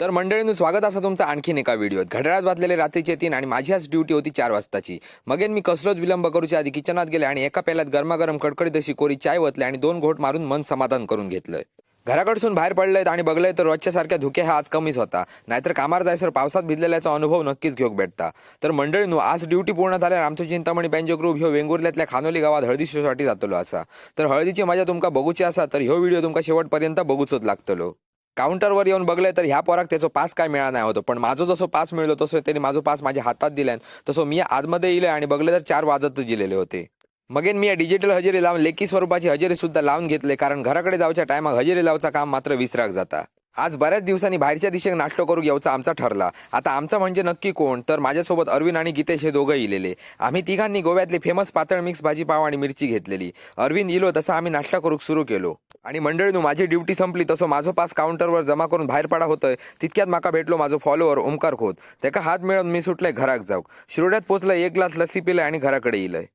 तर मंडळींनो, स्वागत असं तुमचं आणखीन एका व्हिडिओत. घड्याळात वाजलेले रात्रीचे 3 आणि माझी आज ड्युटी होती 4 वाजताची. मगेन मी कसलोच विलंब करूच्या आधी किचनात गेले आणि एका पेल्यात गरमागरम कडकडीत अशी कोरी चाय वतली आणि 2 घोट मारून मन समाधान करून घेतलं. घराकडसून बाहेर पडलेत आणि बघलंय तर रोजच्या सारख्या धुके हा आज कमीच होता. नाहीतर कामावर जायसर पावसात भिजलेल्याचा अनुभव नक्कीच घेऊक भेटता. तर मंडळींनो, आज ड्युटी पूर्ण झाल्यावर आमची चिंतामणी बँजो ग्रुप ह्यो वेंगुर्ल्यातल्या खानोली गावात हळदी शोसाठी जातलो असा. तर हळदीची मजा तुमका बघूची असा तर ह्यो व्हिडिओ तुमका शेवटपर्यंत बघूचोच लागतलो. काउंटरवर येऊन बघलंय तर ह्या पोराक त्याचा पास काय मिळाला नाही होतो, पण माझो जसो पास मिळलो तसं त्यांनी माझो पास माझ्या हातात दिल्यान तसं मी आतमध्ये येईल आणि बघलं तर 4 वाजत दिलेले होते. मगेन मी या डिजिटल हजेरी लावून लेखी स्वरूपाची हजेरी सुद्धा लावून घेतले, कारण घराकडे जाऊच्या टायमाक हजेरी लावचा काम मात्र विसराक जाता. आज बऱ्याच दिवसांनी बाहेरच्या दिशेने नाश्ता करू यायचा आमचा ठरला. आता आमचा म्हणजे नक्की कोण, तर माझ्यासोबत अरविंद आणि गीतेश हे दोघं इलेले. आम्ही तिघांनी गोव्यातली फेमस पातळ मिक्स भाजी पाव आणि मिरची घेतलेली. अरविंद इलो तसं आम्ही नाश्ता करूक सुरू केलो. आणि मंडळीनं, माझी ड्युटी संपली तसं माझं पास काउंटरवर जमा करून बाहेर पडा होतंय तितक्यात माका भेटलो माझो फॉलोअर ओमकार खोत. त्याका हात मिळवून मी सुटलंय घराक जाऊक. शिरोड्यात पोचलं, 1 ग्लास लस्सी पिलंय आणि घराकडे येईलय.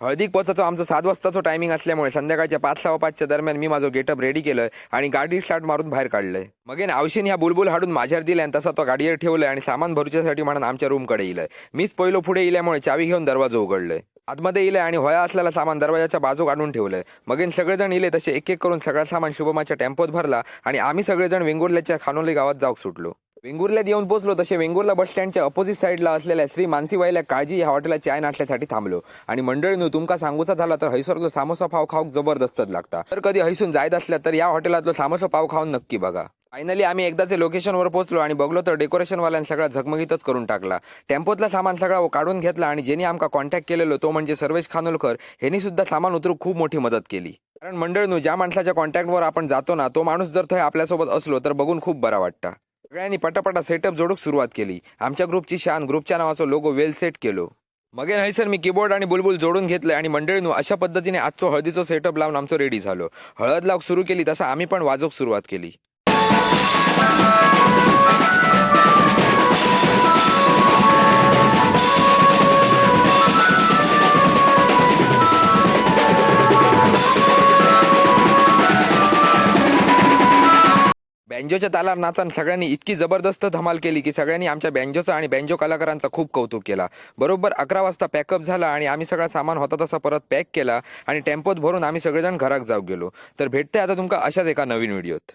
हळदीक पोचायचं आमचं 7 वाजताचं टायमिंग असल्यामुळे संध्याकाळच्या 5:15च्या दरम्यान मी माझं गेटअप रेडी केलं आणि गाडी स्टार्ट मारून बाहेर काढलंय. मगेन आवशीन ह्या बुलबुल हाडून माझ्यावर दिल्या आणि तसा तो गाडीवर ठेवलाय आणि सामान भरूच्यासाठी म्हणून आमच्या रूमकडे येईलय. मीच पहिलो पुढे येल्यामुळे चावी घेऊन दरवाजा उघडलंय. आतमध्ये इले आणि होया असलेला सामान दरवाजाच्या बाजू काढून ठेवलंय. मगेन सगळेजण इले तसे एक एक करून सगळं सामान शुभमाच्या टेम्पोत भरला आणि आम्ही सगळेजण वेंगुर्ल्याच्या खानोली गावात जाऊक सुटलो. वेंगुर्ल्यात येऊन पोहोचलो तसे वेंगुर्ला बस स्टँडच्या अपोजिट साईडला असलेल्या श्री मानसीबाईला काळजी या हॉटेलात चाय नाश्त्यासाठी थांबलो. आणि मंडळीनं, तुमका सांगूचा झाला तर हैसरलो सामोसा पाव खाऊक जबरदस्तच लागता. तर कधी हैसून जायत असल्या तर या हॉटेलातलो सामोसा पाव खाऊन नक्की बघा. फायनली आम्ही एकदाचे लोकेशनवर पोहोचलो आणि बघलो तर डेकोरेशनवाल्याने सगळा झगमगीतच करून टाकला. टेम्पोतला सामान सगळा काढून घेतला आणि ज्यांनी आमका कॉन्टॅक्ट केलेलो तो म्हणजे सर्वेश खानोलकर, यांनी सुद्धा सामान उतरू खूप मोठी मदत केली. कारण मंडळीनं, ज्या माणसाच्या कॉन्टॅक्टवर आपण जातो ना, तो माणूस जर थंय आपल्यासोबत असलो तर बघून खूप बरा वाटतं. सगळ्यांनी पटापटा सेटअप जोडूक सुरुवात केली. आमच्या ग्रुपची शान, ग्रुपच्या नावाचा लोगो वेल सेट केलो. मगे नाही सर, मी कीबोर्ड आणि बुलबुल जोडून घेतलं आणि मंडळीनं, अशा पद्धतीने आजचो हळदीचो सेटअप लावून आमचं रेडी झालो. हळद लावूक सुरू केली तसं आम्ही पण वाजवूक सुरुवात केली. बँजोच्या तालावर नाचान सगळ्यांनी इतकी जबरदस्त धमाल केली की सगळ्यांनी आमच्या बँजोचा आणि बँजो कलाकारांचा खूप कौतुक केला. बरोबर 11 वाजता पॅकअप झाला आणि आम्ही सगळा सामान होता तसा परत पॅक केला आणि टेम्पोत भरून आम्ही सगळेजण घराक जाऊ गेलो. तर भेटते आता तुमका अशाच एका नवीन व्हिडिओत.